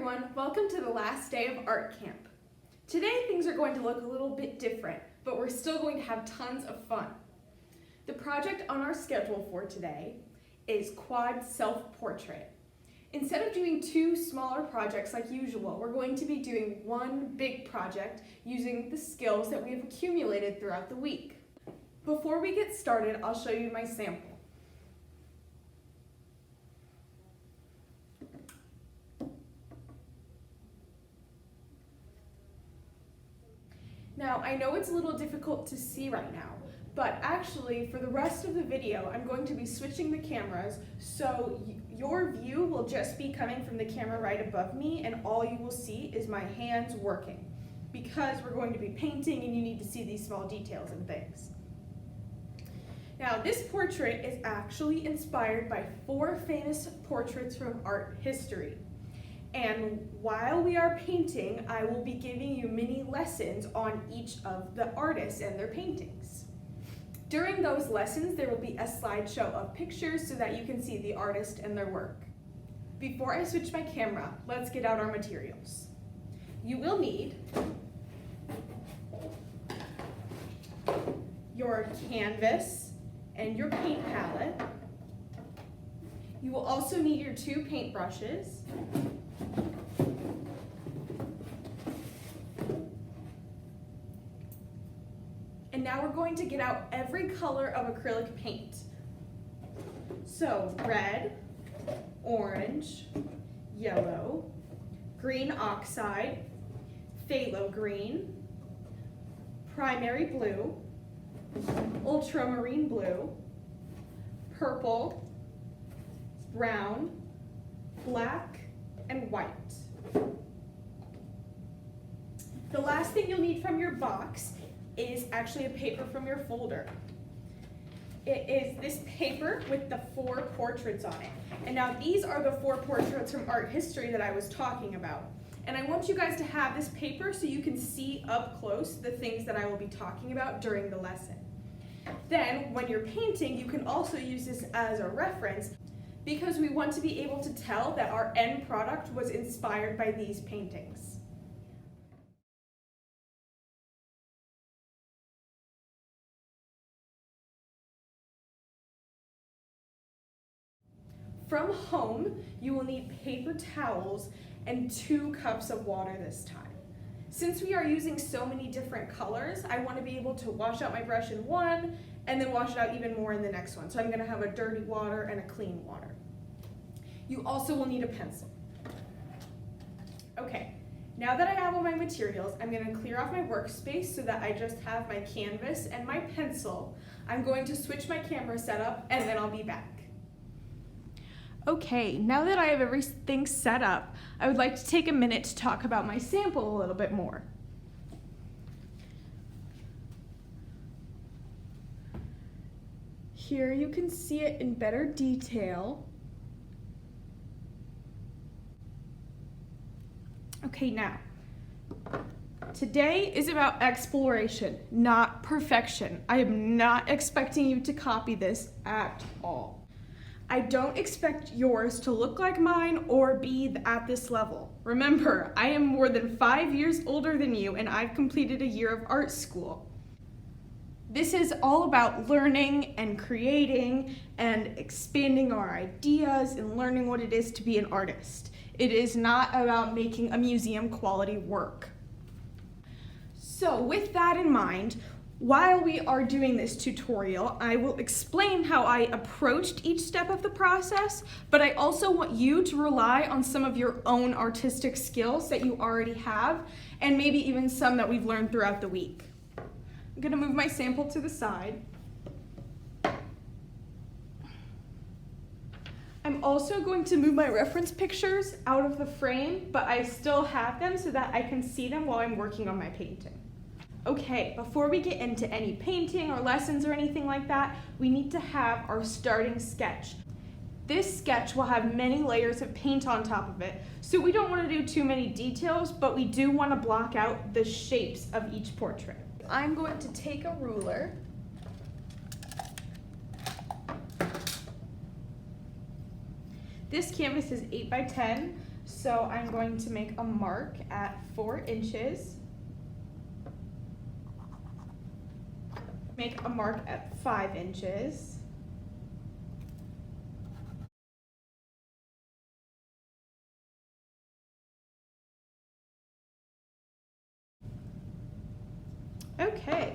everyone, welcome to the last day of art camp. Today things are going to look a little bit different, but we're still going to have tons of fun. The project on our schedule for today is quad self-portrait. Instead of doing two smaller projects like usual, we're going to be doing one big project using the skills that we have accumulated throughout the week. Before we get started, I'll show you my sample. Now, I know it's a little difficult to see right now, but actually for the rest of the video, I'm going to be switching the cameras, so your view will just be coming from the camera right above me, and all you will see is my hands working, because we're going to be painting and you need to see these small details and things. Now, this portrait is actually inspired by 4 famous portraits from art history. And while we are painting, I will be giving you mini lessons on each of the artists and their paintings. During those lessons, there will be a slideshow of pictures so that you can see the artist and their work. Before I switch my camera, let's get out our materials. You will need your canvas and your paint palette. You will also need your 2 paintbrushes. And now we're going to get out every color of acrylic paint. So red, orange, yellow, green oxide, phthalo green, primary blue, ultramarine blue, purple, brown, black, and white. The last thing you'll need from your box is actually a paper from your folder. It is this paper with the 4 portraits on it. And now these are the 4 portraits from art history that I was talking about. And I want you guys to have this paper so you can see up close the things that I will be talking about during the lesson. Then, when you're painting, you can also use this as a reference because we want to be able to tell that our end product was inspired by these paintings. From home, you will need paper towels and 2 cups of water this time. Since we are using so many different colors, I want to be able to wash out my brush in one and then wash it out even more in the next one. So I'm going to have a dirty water and a clean water. You also will need a pencil. Okay, now that I have all my materials, I'm going to clear off my workspace so that I just have my canvas and my pencil. I'm going to switch my camera setup and then I'll be back. Okay, now that I have everything set up, I would like to take a minute to talk about my sample a little bit more. Here you can see it in better detail. Okay, now, today is about exploration, not perfection. I am not expecting you to copy this at all. I don't expect yours to look like mine or be at this level. Remember, I am more than 5 years older than you and I've completed a year of art school. This is all about learning and creating and expanding our ideas and learning what it is to be an artist. It is not about making a museum quality work. So with that in mind, while we are doing this tutorial, I will explain how I approached each step of the process, but I also want you to rely on some of your own artistic skills that you already have, and maybe even some that we've learned throughout the week. I'm gonna move my sample to the side. I'm also going to move my reference pictures out of the frame, but I still have them so that I can see them while I'm working on my painting. Okay, before we get into any painting or lessons or anything like that, we need to have our starting sketch. This sketch will have many layers of paint on top of it, so we don't want to do too many details, but we do want to block out the shapes of each portrait. I'm going to take a ruler. This canvas is 8 by 10. So I'm going to make a mark at 4 inches, make a mark at 5 inches, okay.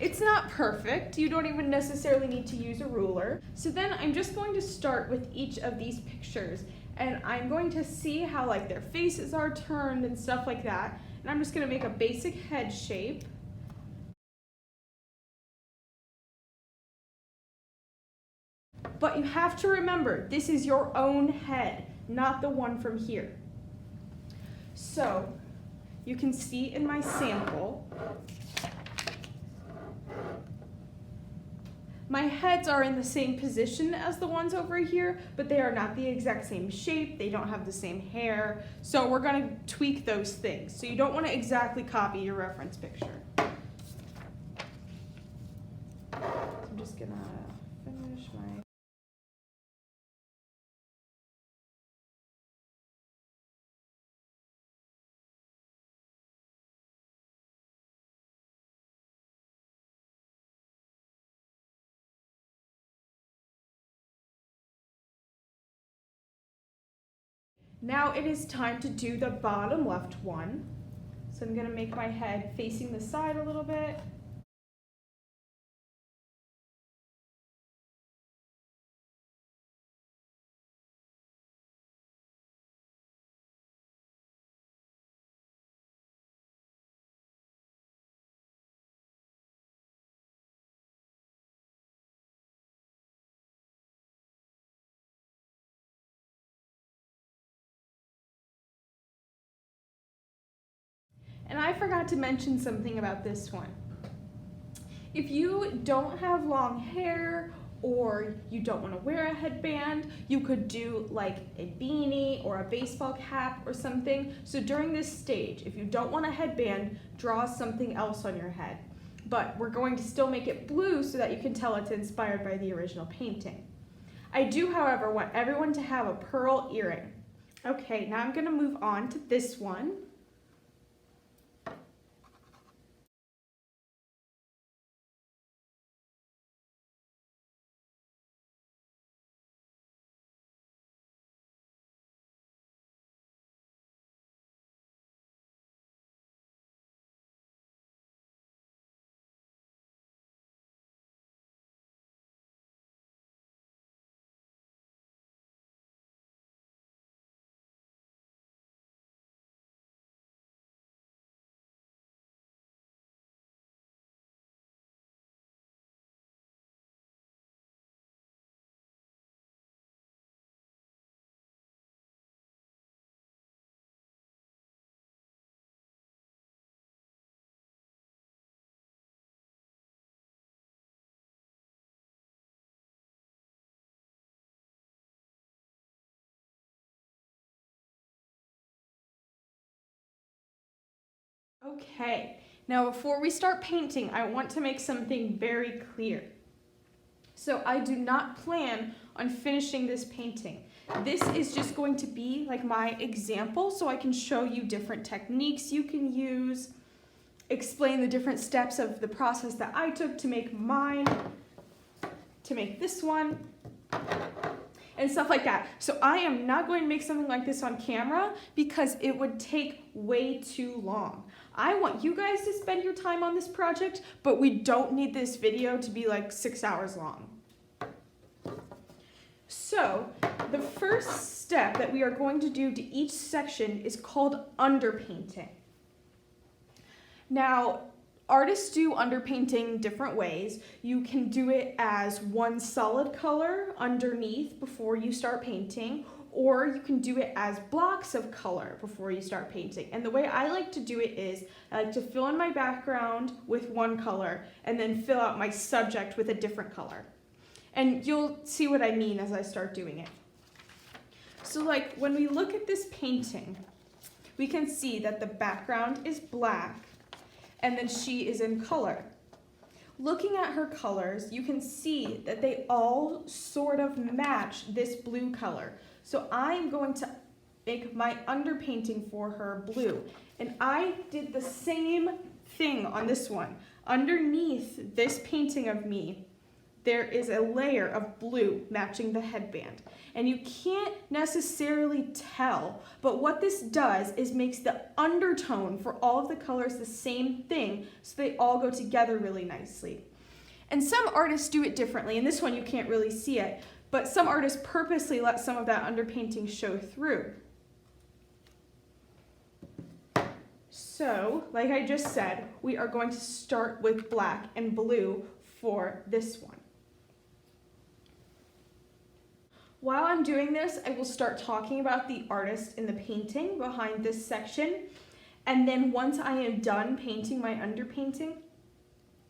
It's not perfect. You don't even necessarily need to use a ruler. So then I'm just going to start with each of these pictures, and I'm going to see how like their faces are turned and stuff like that. And I'm just going to make a basic head shape. But you have to remember, this is your own head, not the one from here. So you can see in my sample, my heads are in the same position as the ones over here, but they are not the exact same shape, they don't have the same hair, so we're going to tweak those things. So you don't want to exactly copy your reference picture. So I'm just going to finish my... Now it is time to do the bottom left one. So I'm going to make my head facing the side a little bit. And I forgot to mention something about this one. If you don't have long hair or you don't want to wear a headband, you could do like a beanie or a baseball cap or something. So during this stage, if you don't want a headband, draw something else on your head. But we're going to still make it blue so that you can tell it's inspired by the original painting. I do, however, want everyone to have a pearl earring. Okay, now I'm going to move on to this one. Okay, now before we start painting, I want to make something very clear. So I do not plan on finishing this painting. This is just going to be like my example so I can show you different techniques you can use, explain the different steps of the process that I took to make mine, to make this one, and stuff like that. So I am not going to make something like this on camera because it would take way too long. I want you guys to spend your time on this project, but we don't need this video to be like 6 hours long. So the first step that we are going to do to each section is called underpainting. Now, artists do underpainting different ways. You can do it as one solid color underneath before you start painting, or you can do it as blocks of color before you start painting. And the way I like to do it is I like to fill in my background with one color and then fill out my subject with a different color. And you'll see what I mean as I start doing it. So like when we look at this painting, we can see that the background is black and then she is in color. Looking at her colors, you can see that they all sort of match this blue color. So I'm going to make my underpainting for her blue. And I did the same thing on this one. Underneath this painting of me, there is a layer of blue matching the headband. And you can't necessarily tell, but what this does is makes the undertone for all of the colors the same thing, so they all go together really nicely. And some artists do it differently. In this one you can't really see it, but some artists purposely let some of that underpainting show through. So, like I just said, we are going to start with black and blue for this one. While I'm doing this, I will start talking about the artist in the painting behind this section. And then once I am done painting my underpainting,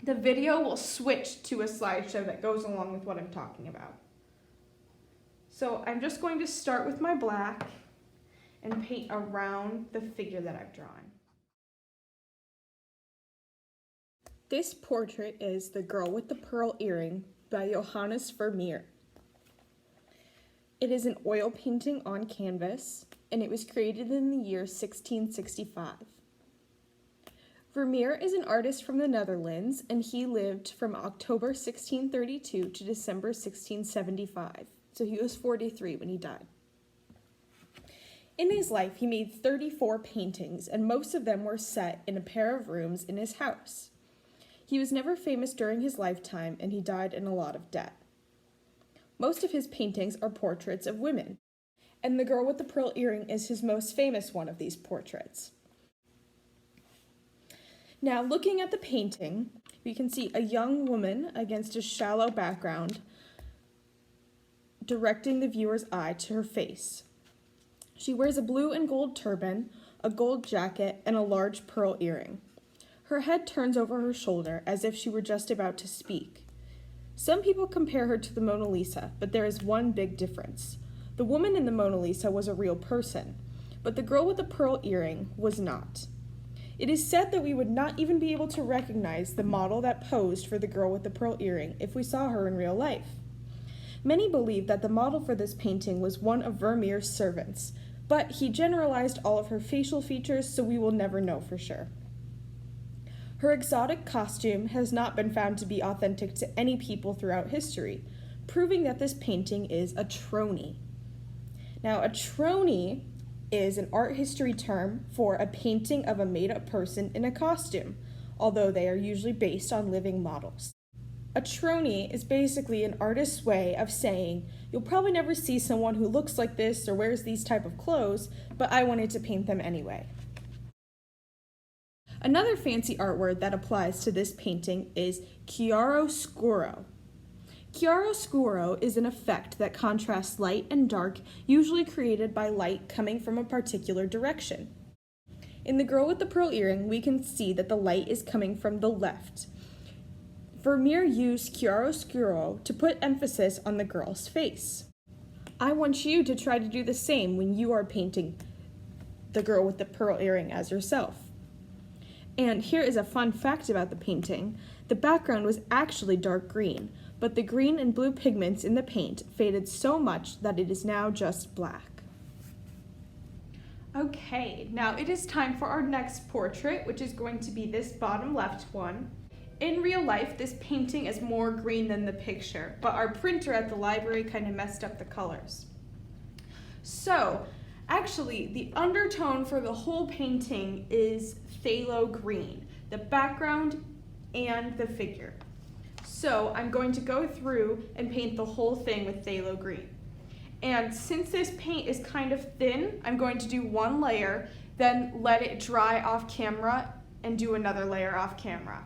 the video will switch to a slideshow that goes along with what I'm talking about. So I'm just going to start with my black and paint around the figure that I've drawn. This portrait is The Girl with the Pearl Earring by Johannes Vermeer. It is an oil painting on canvas, and it was created in the year 1665. Vermeer is an artist from the Netherlands, and he lived from October 1632 to December 1675, so he was 43 when he died. In his life, he made 34 paintings, and most of them were set in a pair of rooms in his house. He was never famous during his lifetime, and he died in a lot of debt. Most of his paintings are portraits of women, and The Girl with the Pearl Earring is his most famous one of these portraits. Now, looking at the painting, we can see a young woman against a shallow background, directing the viewer's eye to her face. She wears a blue and gold turban, a gold jacket, and a large pearl earring. Her head turns over her shoulder as if she were just about to speak. Some people compare her to the Mona Lisa, but there is one big difference. The woman in the Mona Lisa was a real person, but the girl with the pearl earring was not. It is said that we would not even be able to recognize the model that posed for the girl with the pearl earring if we saw her in real life. Many believe that the model for this painting was one of Vermeer's servants, but he generalized all of her facial features, so we will never know for sure. Her exotic costume has not been found to be authentic to any people throughout history, proving that this painting is a tronie. Now, a tronie is an art history term for a painting of a made-up person in a costume, although they are usually based on living models. A tronie is basically an artist's way of saying, you'll probably never see someone who looks like this or wears these type of clothes, but I wanted to paint them anyway. Another fancy art word that applies to this painting is chiaroscuro. Chiaroscuro is an effect that contrasts light and dark, usually created by light coming from a particular direction. In The Girl with the Pearl Earring, we can see that the light is coming from the left. Vermeer used chiaroscuro to put emphasis on the girl's face. I want you to try to do the same when you are painting the girl with the pearl earring as yourself. And here is a fun fact about the painting. The background was actually dark green, but the green and blue pigments in the paint faded so much that it is now just black. Okay, now it is time for our next portrait, which is going to be this bottom left one. In real life, this painting is more green than the picture, but our printer at the library kind of messed up the colors. So, actually, the undertone for the whole painting is phthalo green, the background and the figure. So I'm going to go through and paint the whole thing with phthalo green. And since this paint is kind of thin, I'm going to do one layer, then let it dry off camera and do another layer off camera.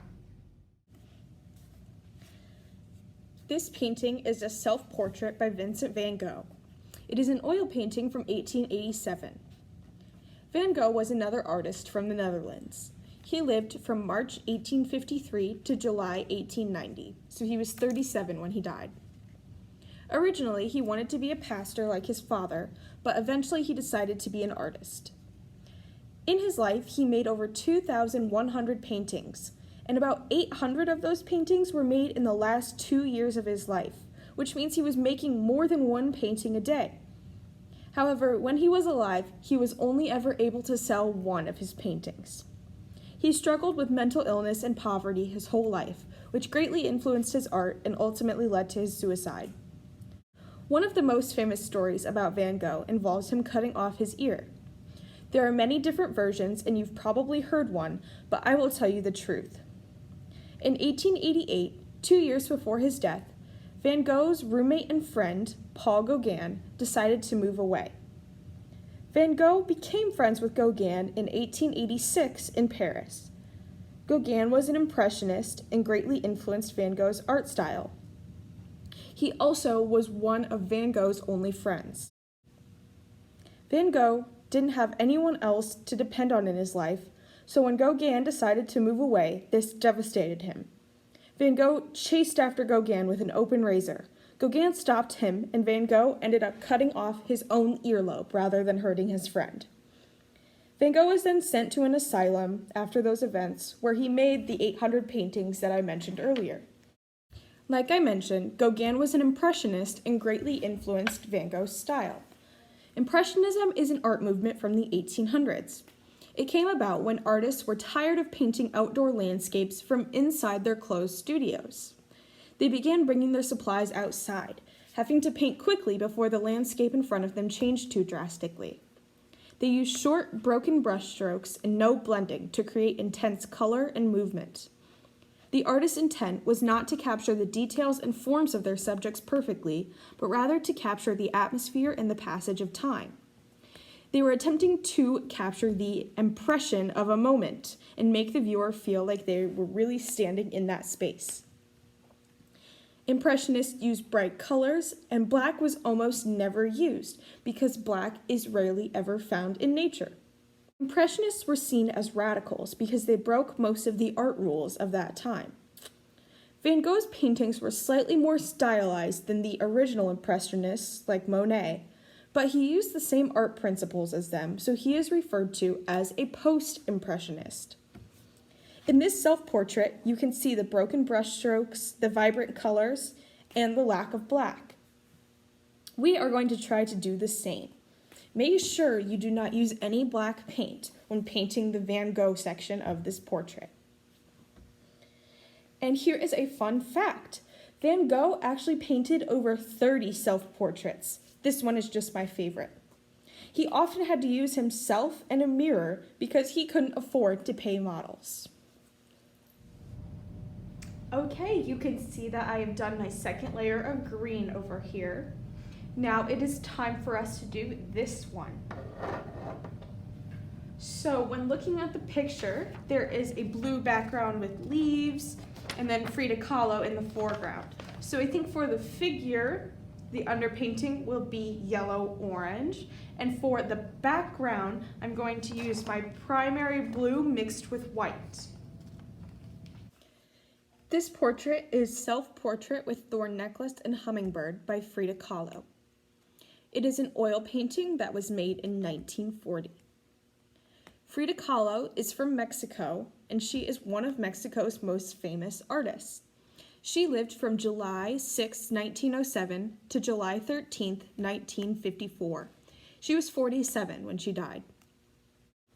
This painting is a self-portrait by Vincent van Gogh. It is an oil painting from 1887. Van Gogh was another artist from the Netherlands. He lived from March 1853 to July 1890, so he was 37 when he died. Originally, he wanted to be a pastor like his father, but eventually he decided to be an artist. In his life, he made over 2,100 paintings, and about 800 of those paintings were made in the last 2 years of his life, which means he was making more than one painting a day. However, when he was alive, he was only ever able to sell one of his paintings. He struggled with mental illness and poverty his whole life, which greatly influenced his art and ultimately led to his suicide. One of the most famous stories about Van Gogh involves him cutting off his ear. There are many different versions, and you've probably heard one, but I will tell you the truth. In 1888, 2 years before his death, Van Gogh's roommate and friend, Paul Gauguin, decided to move away. Van Gogh became friends with Gauguin in 1886 in Paris. Gauguin was an impressionist and greatly influenced Van Gogh's art style. He also was one of Van Gogh's only friends. Van Gogh didn't have anyone else to depend on in his life, so when Gauguin decided to move away, this devastated him. Van Gogh chased after Gauguin with an open razor. Gauguin stopped him, and Van Gogh ended up cutting off his own earlobe rather than hurting his friend. Van Gogh was then sent to an asylum after those events, where he made the 800 paintings that I mentioned earlier. Like I mentioned, Gauguin was an impressionist and greatly influenced Van Gogh's style. Impressionism is an art movement from the 1800s. It came about when artists were tired of painting outdoor landscapes from inside their closed studios. They began bringing their supplies outside, having to paint quickly before the landscape in front of them changed too drastically. They used short, broken brushstrokes and no blending to create intense color and movement. The artist's intent was not to capture the details and forms of their subjects perfectly, but rather to capture the atmosphere and the passage of time. They were attempting to capture the impression of a moment and make the viewer feel like they were really standing in that space. Impressionists used bright colors, and black was almost never used because black is rarely ever found in nature. Impressionists were seen as radicals because they broke most of the art rules of that time. Van Gogh's paintings were slightly more stylized than the original Impressionists like Monet, but he used the same art principles as them, so he is referred to as a post-impressionist. In this self-portrait, you can see the broken brushstrokes, the vibrant colors, and the lack of black. We are going to try to do the same. Make sure you do not use any black paint when painting the Van Gogh section of this portrait. And here is a fun fact. Van Gogh actually painted over 30 self-portraits. This one is just my favorite. He often had to use himself and a mirror because he couldn't afford to pay models. Okay, you can see that I have done my second layer of green over here. Now it is time for us to do this one. So when looking at the picture, there is a blue background with leaves and then Frida Kahlo in the foreground. So I think for the figure, the underpainting will be yellow-orange. And for the background, I'm going to use my primary blue mixed with white. This portrait is Self-Portrait with Thorn Necklace and Hummingbird by Frida Kahlo. It is an oil painting that was made in 1940. Frida Kahlo is from Mexico, and she is one of Mexico's most famous artists. She lived from July 6, 1907 to July 13, 1954. She was 47 when she died.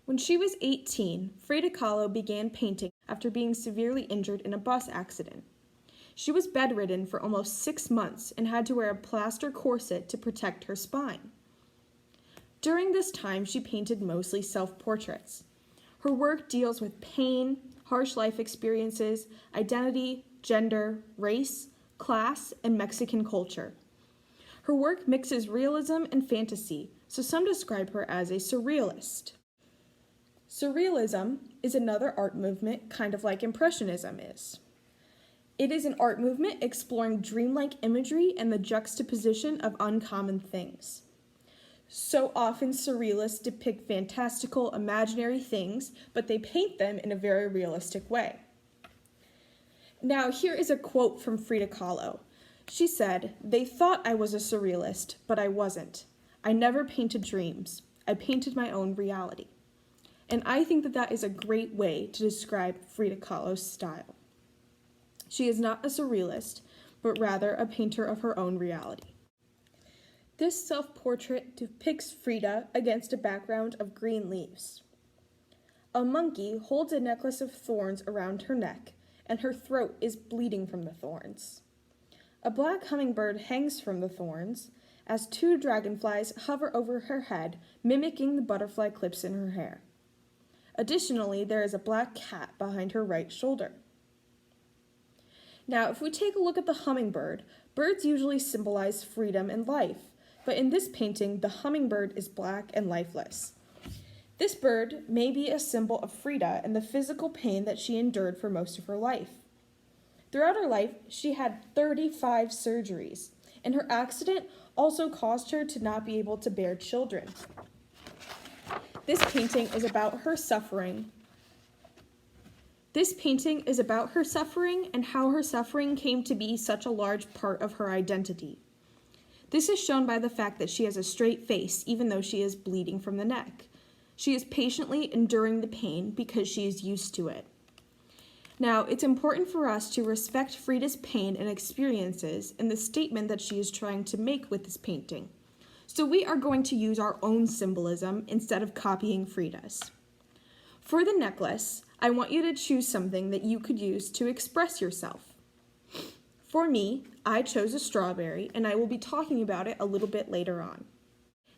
When she was 18, Frida Kahlo began painting after being severely injured in a bus accident. She was bedridden for almost 6 months and had to wear a plaster corset to protect her spine. During this time, she painted mostly self-portraits. Her work deals with pain, harsh life experiences, identity, gender, race, class, and Mexican culture. Her work mixes realism and fantasy, so some describe her as a surrealist. Surrealism is another art movement, kind of like Impressionism is. It is an art movement exploring dreamlike imagery and the juxtaposition of uncommon things. So often surrealists depict fantastical, imaginary things, but they paint them in a very realistic way. Now, here is a quote from Frida Kahlo. She said, "They thought I was a surrealist, but I wasn't. I never painted dreams. I painted my own reality." And I think that that is a great way to describe Frida Kahlo's style. She is not a surrealist, but rather a painter of her own reality. This self-portrait depicts Frida against a background of green leaves. A monkey holds a necklace of thorns around her neck, and her throat is bleeding from the thorns. A black hummingbird hangs from the thorns, as two dragonflies hover over her head, mimicking the butterfly clips in her hair. Additionally, there is a black cat behind her right shoulder. Now, if we take a look at the hummingbird, birds usually symbolize freedom and life, but in this painting, the hummingbird is black and lifeless. This bird may be a symbol of Frida and the physical pain that she endured for most of her life. Throughout her life, she had 35 surgeries, and her accident also caused her to not be able to bear children. This painting is about her suffering. This painting is about her suffering and how her suffering came to be such a large part of her identity. This is shown by the fact that she has a straight face, even though she is bleeding from the neck. She is patiently enduring the pain because she is used to it. Now, it's important for us to respect Frida's pain and experiences and the statement that she is trying to make with this painting. So we are going to use our own symbolism instead of copying Frida's. For the necklace, I want you to choose something that you could use to express yourself. For me, I chose a strawberry, and I will be talking about it a little bit later on.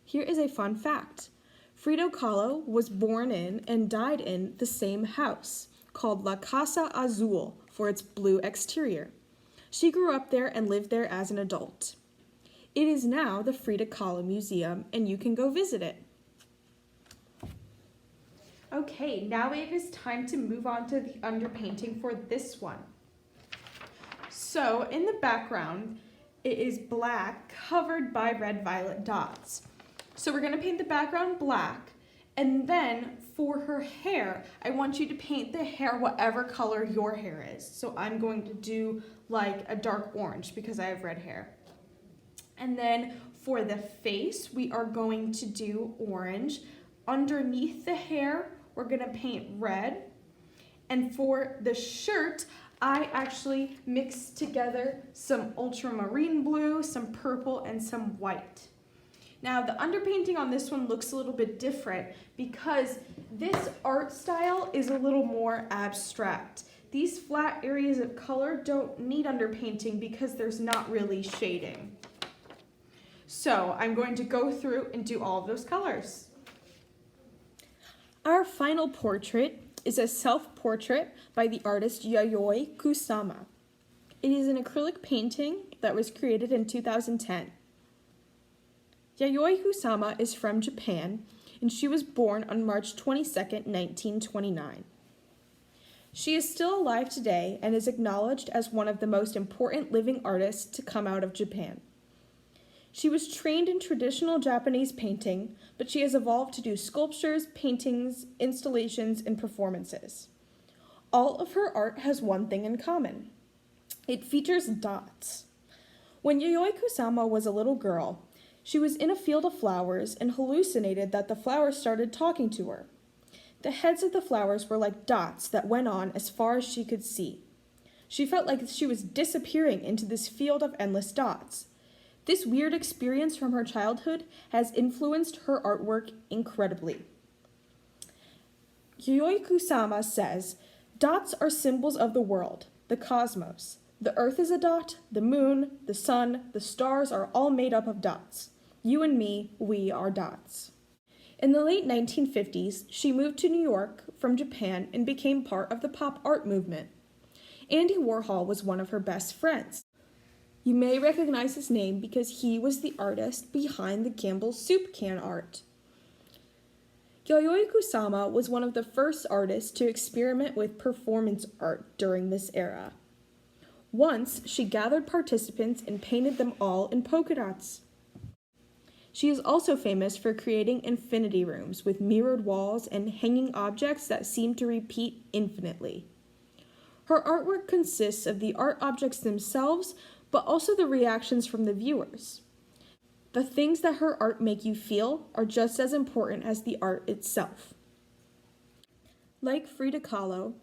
Here is a fun fact. Frida Kahlo was born in and died in the same house, called La Casa Azul for its blue exterior. She grew up there and lived there as an adult. It is now the Frida Kahlo Museum, and you can go visit it. Okay, now it is time to move on to the underpainting for this one. So, in the background, it is black covered by red-violet dots. So we're going to paint the background black, and then for her hair, I want you to paint the hair whatever color your hair is. So I'm going to do like a dark orange because I have red hair. And then for the face, we are going to do orange. Underneath the hair, we're going to paint red. And for the shirt, I actually mixed together some ultramarine blue, some purple, and some white. Now, the underpainting on this one looks a little bit different because this art style is a little more abstract. These flat areas of color don't need underpainting because there's not really shading. So I'm going to go through and do all of those colors. Our final portrait is a self-portrait by the artist Yayoi Kusama. It is an acrylic painting that was created in 2010. Yayoi Kusama is from Japan, and she was born on March 22, 1929. She is still alive today and is acknowledged as one of the most important living artists to come out of Japan. She was trained in traditional Japanese painting, but she has evolved to do sculptures, paintings, installations, and performances. All of her art has one thing in common. It features dots. When Yayoi Kusama was a little girl, she was in a field of flowers and hallucinated that the flowers started talking to her. The heads of the flowers were like dots that went on as far as she could see. She felt like she was disappearing into this field of endless dots. This weird experience from her childhood has influenced her artwork incredibly. Yayoi Kusama says, "Dots are symbols of the world, the cosmos. The earth is a dot, the moon, the sun, the stars are all made up of dots. You and me, we are dots." In the late 1950s, she moved to New York from Japan and became part of the pop art movement. Andy Warhol was one of her best friends. You may recognize his name because he was the artist behind the Campbell's soup can art. Yayoi Kusama was one of the first artists to experiment with performance art during this era. Once, she gathered participants and painted them all in polka dots. She is also famous for creating infinity rooms with mirrored walls and hanging objects that seem to repeat infinitely. Her artwork consists of the art objects themselves, but also the reactions from the viewers. The things that her art make you feel are just as important as the art itself. Like Frida Kahlo,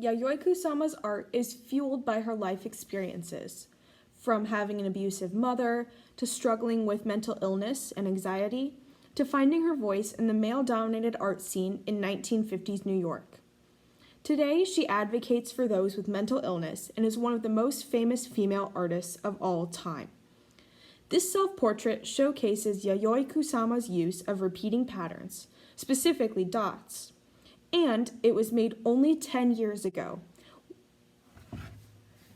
Yayoi Kusama's art is fueled by her life experiences. from having an abusive mother, to struggling with mental illness and anxiety, to finding her voice in the male-dominated art scene in 1950s New York. Today, she advocates for those with mental illness and is one of the most famous female artists of all time. This self-portrait showcases Yayoi Kusama's use of repeating patterns, specifically dots, and it was made only 10 years ago.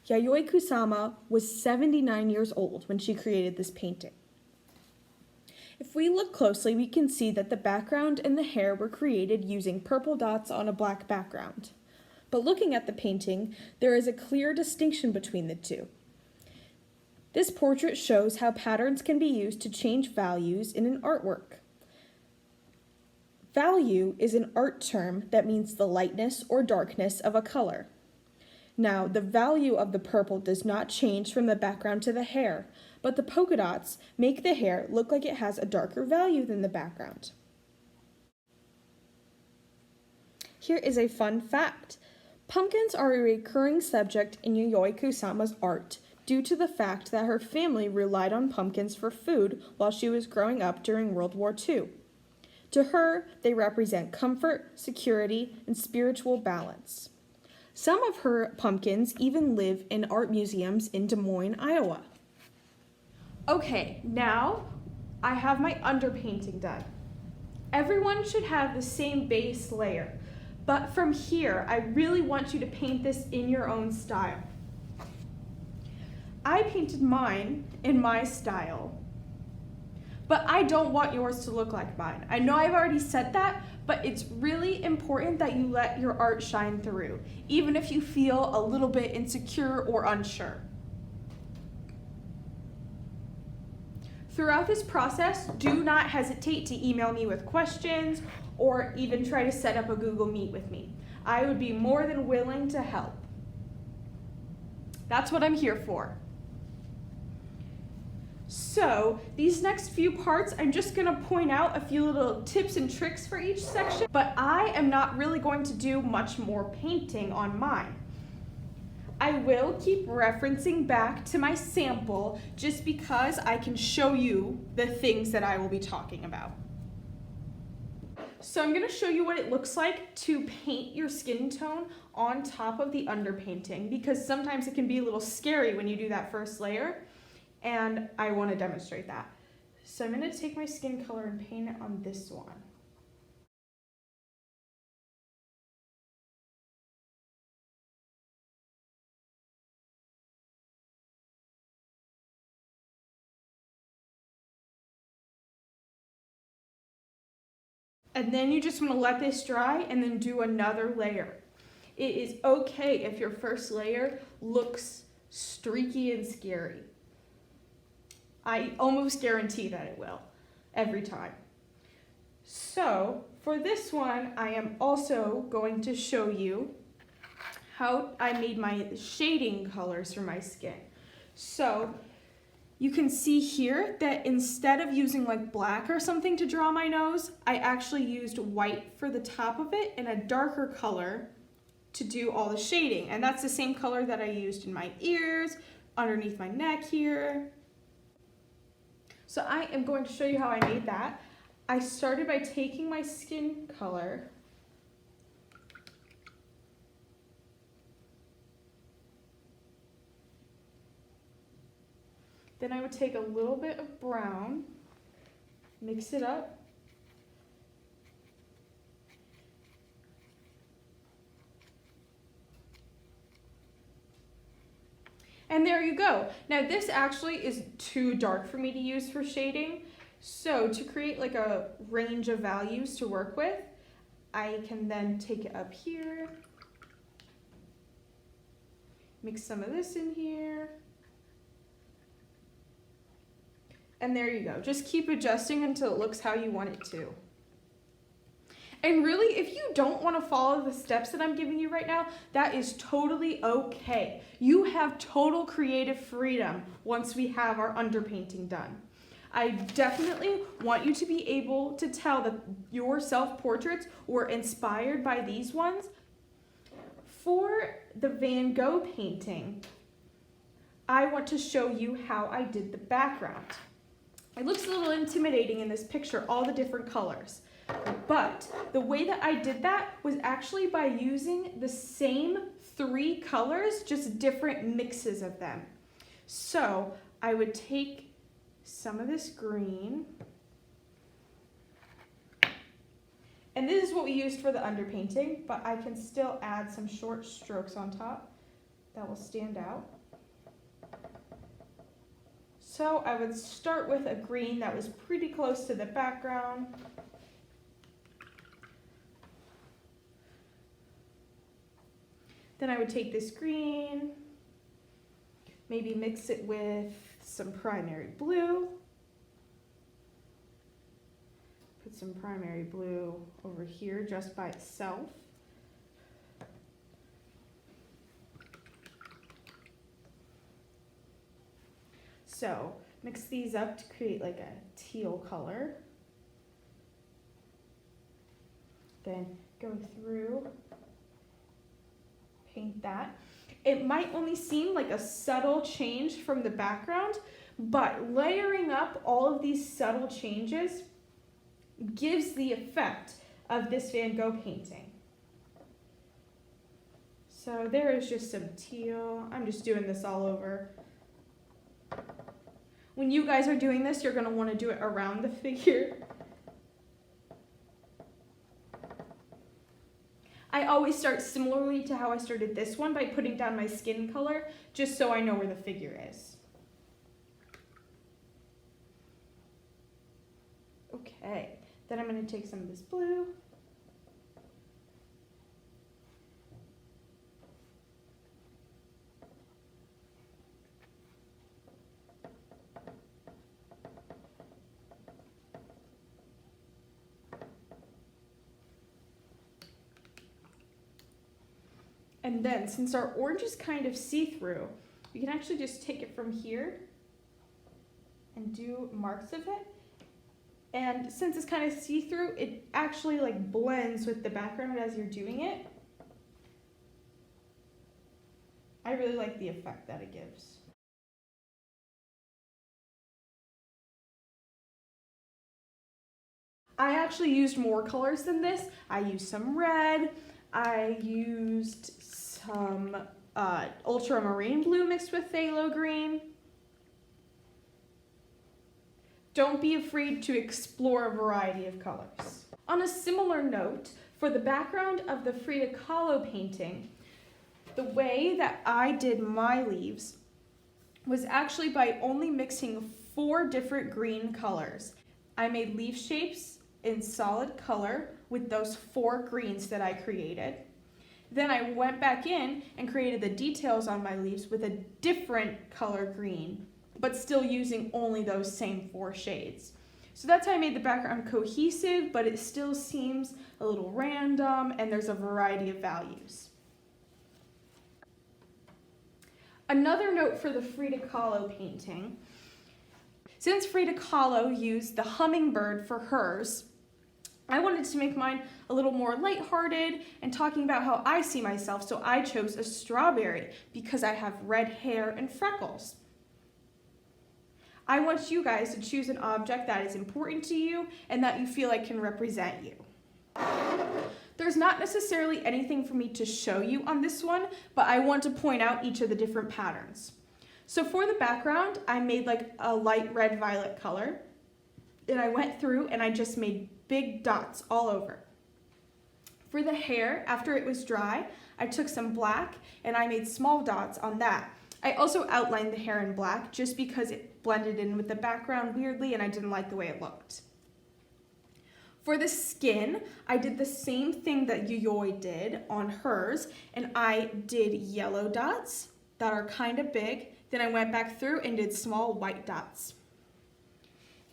Yayoi Kusama was 79 years old when she created this painting. If we look closely, we can see that the background and the hair were created using purple dots on a black background. But looking at the painting, there is a clear distinction between the two. This portrait shows how patterns can be used to change values in an artwork. Value is an art term that means the lightness or darkness of a color. Now, the value of the purple does not change from the background to the hair, but the polka dots make the hair look like it has a darker value than the background. Here is a fun fact. Pumpkins are a recurring subject in Yayoi Kusama's art due to the fact that her family relied on pumpkins for food while she was growing up during World War II. To her, they represent comfort, security, and spiritual balance. Some of her pumpkins even live in art museums in Des Moines, Iowa. Okay, now I have my underpainting done. Everyone should have the same base layer, but from here, I really want you to paint this in your own style. I painted mine in my style, but I don't want yours to look like mine. I know I've already said that, but it's really important that you let your art shine through, even if you feel a little bit insecure or unsure. Throughout this process, do not hesitate to email me with questions or even try to set up a Google Meet with me. I would be more than willing to help. That's what I'm here for. So these next few parts, I'm just gonna point out a few little tips and tricks for each section, but I am not really going to do much more painting on mine. I will keep referencing back to my sample just because I can show you the things that I will be talking about. So I'm going to show you what it looks like to paint your skin tone on top of the underpainting, because sometimes it can be a little scary when you do that first layer, and I want to demonstrate that. So I'm going to take my skin color and paint it on this one. And then you just want to let this dry and then do another layer. It is okay if your first layer looks streaky and scary. I almost guarantee that it will, every time. So for this one, I am also going to show you how I made my shading colors for my skin. So you can see here that instead of using like black or something to draw my nose, I actually used white for the top of it and a darker color to do all the shading. And that's the same color that I used in my ears, underneath my neck here. So I am going to show you how I made that. I started by taking my skin color then I would take a little bit of brown, mix it up, and there you go. Now this actually is too dark for me to use for shading, so to create like a range of values to work with, I can then take it up here, mix some of this in here, and there you go. Just keep adjusting until it looks how you want it to. And really, if you don't want to follow the steps that I'm giving you right now, that is totally okay. You have total creative freedom once we have our underpainting done. I definitely want you to be able to tell that your self-portraits were inspired by these ones. For the Van Gogh painting, I want to show you how I did the background. It looks a little intimidating in this picture, all the different colors. But the way that I did that was actually by using the same 3 colors, just different mixes of them. So I would take some of this green, and this is what we used for the underpainting, but I can still add some short strokes on top that will stand out. So I would start with a green that was pretty close to the background. Then I would take this green, maybe mix it with some primary blue. Put some primary blue over here just by itself. So mix these up to create like a teal color. Then go through, paint that. It might only seem like a subtle change from the background, but layering up all of these subtle changes gives the effect of this Van Gogh painting. So there is just some teal. I'm just doing this all over. When you guys are doing this, you're going to want to do it around the figure. I always start similarly to how I started this one by putting down my skin color, just so I know where the figure is. Okay, then I'm going to take some of this blue. And then, since our orange is kind of see-through, we can actually just take it from here and do marks of it. And since it's kind of see-through, it actually like blends with the background as you're doing it. I really like the effect that it gives. I actually used more colors than this. I used some red. I used some ultramarine blue mixed with phthalo green. Don't be afraid to explore a variety of colors. On a similar note, for the background of the Frida Kahlo painting, the way that I did my leaves was actually by only mixing 4 different green colors. I made leaf shapes in solid color with those 4 greens that I created. Then I went back in and created the details on my leaves with a different color green, but still using only those same 4 shades. So that's how I made the background cohesive, but it still seems a little random, and there's a variety of values. Another note for the Frida Kahlo painting. Since Frida Kahlo used the hummingbird for hers, I wanted to make mine a little more lighthearted and talking about how I see myself, so I chose a strawberry because I have red hair and freckles. I want you guys to choose an object that is important to you and that you feel like can represent you. There's not necessarily anything for me to show you on this one, but I want to point out each of the different patterns. So for the background, I made like a light red-violet color, and I went through and I just made big dots all over. For the hair, after it was dry, I took some black and I made small dots on that. I also outlined the hair in black just because it blended in with the background weirdly and I didn't like the way it looked. For the skin, I did the same thing that Yuyoi did on hers, and I did yellow dots that are kind of big. Then I went back through and did small white dots.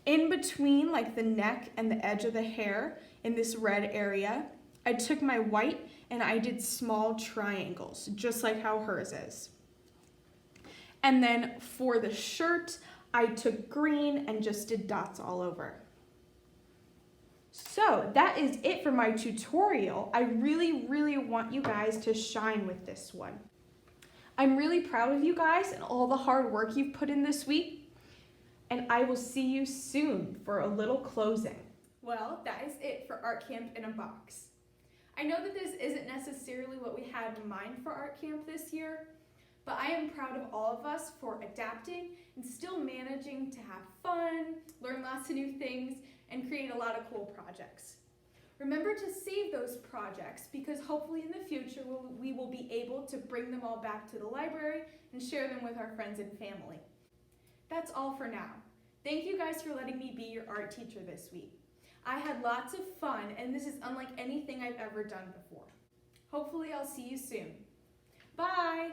In between like the neck and the edge of the hair in this red area, I took my white and I did small triangles, just like how hers is. And then for the shirt, I took green and just did dots all over. So that is it for my tutorial. I really want you guys to shine with this one. I'm really proud of you guys and all the hard work you've put in this week, and I will see you soon for a little closing. Well, that is it for Art Camp in a Box. I know that this isn't necessarily what we had in mind for Art Camp this year, but I am proud of all of us for adapting and still managing to have fun, learn lots of new things, and create a lot of cool projects. Remember to save those projects because hopefully in the future we will be able to bring them all back to the library and share them with our friends and family. That's all for now. Thank you guys for letting me be your art teacher this week. I had lots of fun, and this is unlike anything I've ever done before. Hopefully I'll see you soon. Bye!